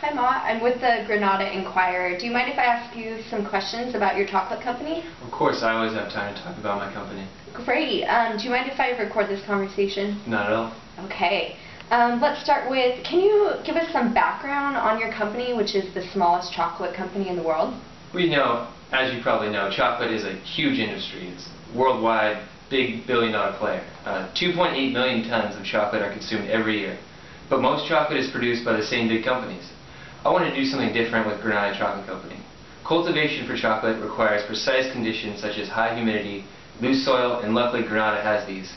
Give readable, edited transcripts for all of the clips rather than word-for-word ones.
Hi Ma, I'm with the Grenada Inquirer. Do you mind if I ask you some questions about your chocolate company? Of course, I always have time to talk about my company. Great. Do you mind if I record this conversation? Not at all. Okay. Let's start with, can you give us some background on your company, which is the smallest chocolate company in the world? Well, as you probably know, chocolate is a huge industry. It's worldwide, big billion-dollar player. 2.8 million tons of chocolate are consumed every year. But most chocolate is produced by the same big companies. I want to do something different with Grenada Chocolate Company. Cultivation for chocolate requires precise conditions such as high humidity, loose soil, and luckily Grenada has these.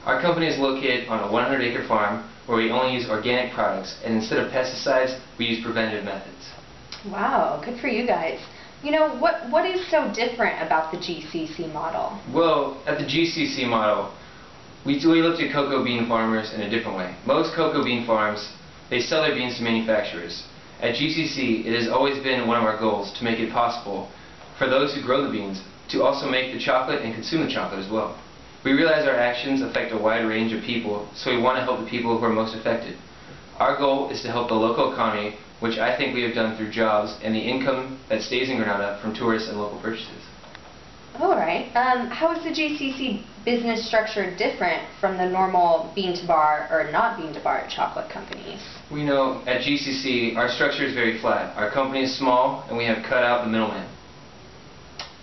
Our company is located on a 100-acre farm where we only use organic products, and instead of pesticides, we use preventative methods. Wow, good for you guys. You know, what is so different about the GCC model? Well, at the GCC model, we looked at cocoa bean farmers in a different way. Most cocoa bean farms, they sell their beans to manufacturers. At GCC, it has always been one of our goals to make it possible for those who grow the beans to also make the chocolate and consume the chocolate as well. We realize our actions affect a wide range of people, so we want to help the people who are most affected. Our goal is to help the local economy, which I think we have done through jobs and the income that stays in Grenada from tourists and local purchases. All right. How is the GCC business structure different from the normal bean-to-bar or not bean-to-bar chocolate companies? We know at GCC our structure is very flat. Our company is small and we have cut out the middleman.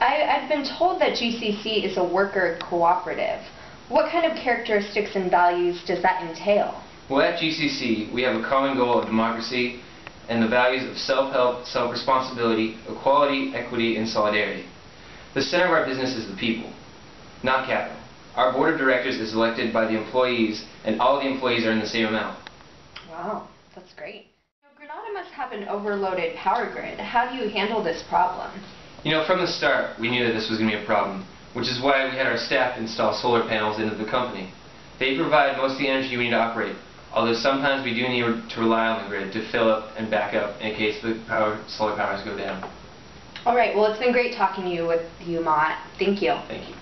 I've been told that GCC is a worker cooperative. What kind of characteristics and values does that entail? Well, at GCC we have a common goal of democracy and the values of self-help, self-responsibility, equality, equity, and solidarity. The center of our business is the people, not capital. Our board of directors is elected by the employees, and all the employees are in the same amount. Wow, that's great. Grenada must have an overloaded power grid. How do you handle this problem? You know, from the start, we knew that this was going to be a problem, which is why we had our staff install solar panels into the company. They provide most of the energy we need to operate, although sometimes we do need to rely on the grid to fill up and back up in case the solar powers go down. All right, well, it's been great talking to you with you, Mott. Thank you. Thank you.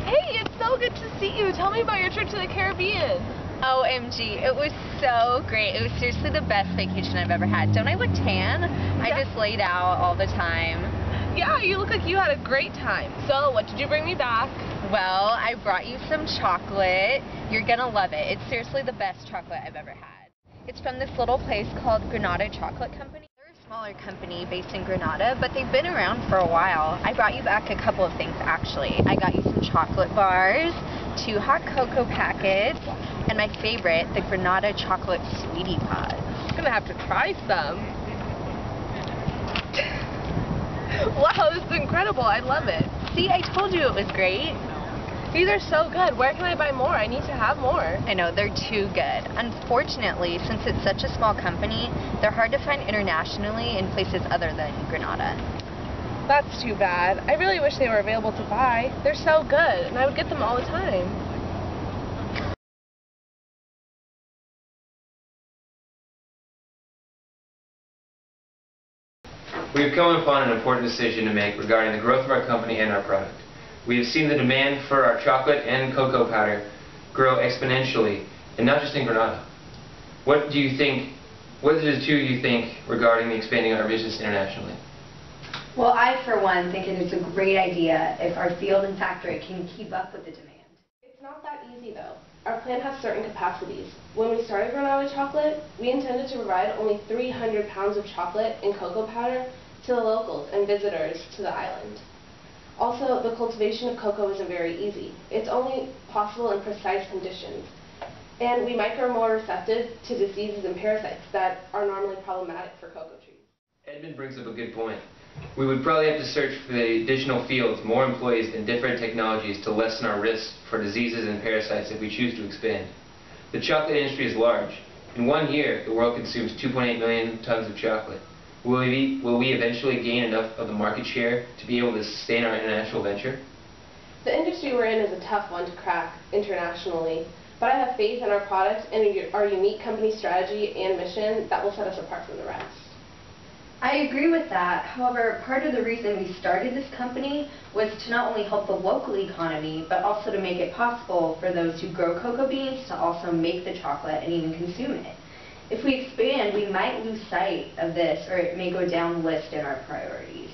Hey, it's so good to see you. Tell me about your trip to the Caribbean. OMG, it was so great. It was seriously the best vacation I've ever had. Don't I look tan? Yeah. I just laid out all the time. Yeah, you look like you had a great time. So, what did you bring me back? Well, I brought you some chocolate. You're gonna love it. It's seriously the best chocolate I've ever had. It's from this little place called Grenada Chocolate Company. They're a smaller company based in Grenada, but they've been around for a while. I brought you back a couple of things, actually. I got you some chocolate bars, 2 hot cocoa packets, and my favorite, the Grenada Chocolate Sweetie Pods. I'm gonna have to try some. Wow, this is incredible. I love it. See, I told you it was great. These are so good. Where can I buy more? I need to have more. I know, they're too good. Unfortunately, since it's such a small company, they're hard to find internationally in places other than Grenada. That's too bad. I really wish they were available to buy. They're so good, and I would get them all the time. We have come upon an important decision to make regarding the growth of our company and our product. We have seen the demand for our chocolate and cocoa powder grow exponentially, and not just in Grenada. What do you think, what is the two you think regarding the expanding our business internationally? Well, I, for one, think it is a great idea if our field and factory can keep up with the demand. It's not that easy, though. Our plant has certain capacities. When we started Grenada Chocolate, we intended to provide only 300 pounds of chocolate and cocoa powder to the locals and visitors to the island. Also, the cultivation of cocoa isn't very easy. It's only possible in precise conditions. And we might grow more receptive to diseases and parasites that are normally problematic for cocoa trees. Edmund brings up a good point. We would probably have to search for the additional fields, more employees, and different technologies to lessen our risks for diseases and parasites if we choose to expand. The chocolate industry is large. In 1 year, the world consumes 2.8 million tons of chocolate. Will we eventually gain enough of the market share to be able to sustain our international venture? The industry we're in is a tough one to crack internationally, but I have faith in our product and our unique company strategy and mission that will set us apart from the rest. I agree with that. However, part of the reason we started this company was to not only help the local economy, but also to make it possible for those who grow cocoa beans to also make the chocolate and even consume it. If we expand, we might lose sight of this, or it may go down the list in our priorities.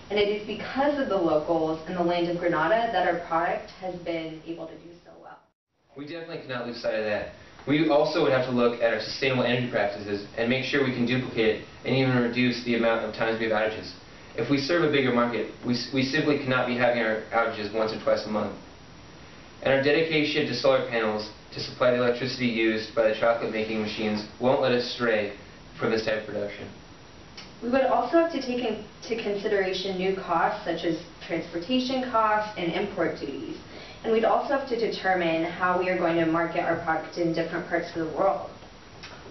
And it is because of the locals and the land of Grenada that our product has been able to do so well. We definitely cannot lose sight of that. We also would have to look at our sustainable energy practices and make sure we can duplicate it and even reduce the amount of times we have outages. If we serve a bigger market, we simply cannot be having our outages once or twice a month. And our dedication to solar panels to supply the electricity used by the chocolate making machines won't let us stray from this type of production. We would also have to take into consideration new costs such as transportation costs and import duties. And we'd also have to determine how we are going to market our product in different parts of the world.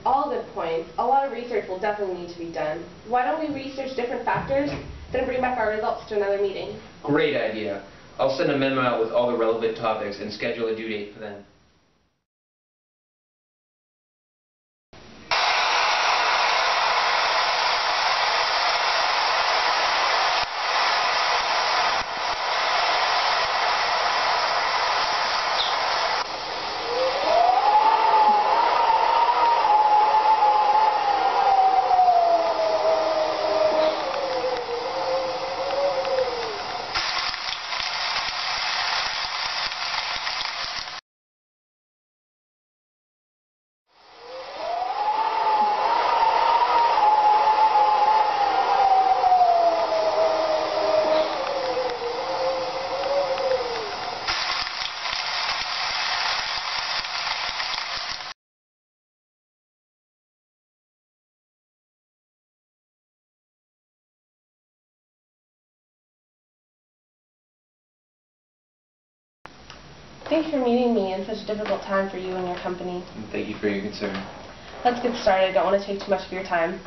All good points. A lot of research will definitely need to be done. Why don't we research different factors, then bring back our results to another meeting? Great idea. I'll send a memo out with all the relevant topics and schedule a due date for them. Thank you for meeting me in such a difficult time for you and your company. Thank you for your concern. Let's get started. I don't want to take too much of your time.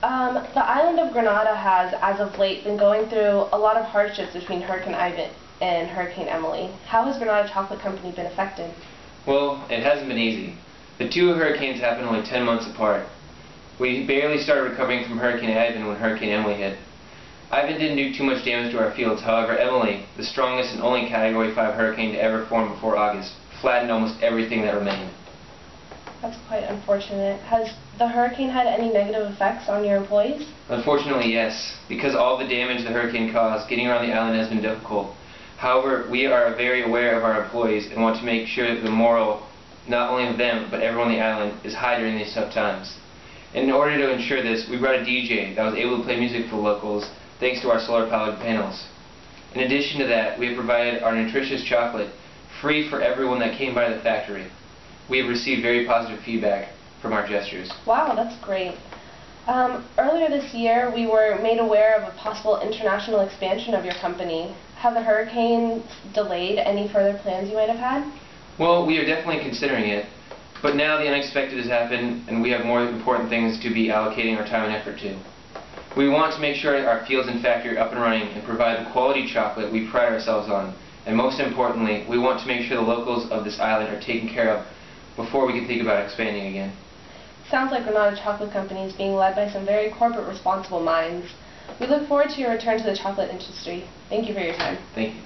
The island of Grenada has, as of late, been going through a lot of hardships between Hurricane Ivan and Hurricane Emily. How has Grenada Chocolate Company been affected? Well, it hasn't been easy. The two hurricanes happened only 10 months apart. We barely started recovering from Hurricane Ivan when Hurricane Emily hit. Ivan didn't do too much damage to our fields, however Emily, the strongest and only Category 5 hurricane to ever form before August, flattened almost everything that remained. That's quite unfortunate. Has the hurricane had any negative effects on your employees? Unfortunately, yes. Because of all the damage the hurricane caused, getting around the island has been difficult. However, we are very aware of our employees and want to make sure that the morale, not only of them, but everyone on the island, is high during these tough times. And in order to ensure this, we brought a DJ that was able to play music for the locals, thanks to our solar-powered panels. In addition to that, we have provided our nutritious chocolate free for everyone that came by the factory. We have received very positive feedback from our gestures. Wow, that's great. Earlier this year, we were made aware of a possible international expansion of your company. Have the hurricanes delayed any further plans you might have had? Well, we are definitely considering it, but now the unexpected has happened and we have more important things to be allocating our time and effort to. We want to make sure our fields and factory are up and running and provide the quality chocolate we pride ourselves on. And most importantly, we want to make sure the locals of this island are taken care of before we can think about expanding again. Sounds like Grenada Chocolate Company is being led by some very corporate responsible minds. We look forward to your return to the chocolate industry. Thank you for your time. Thank you.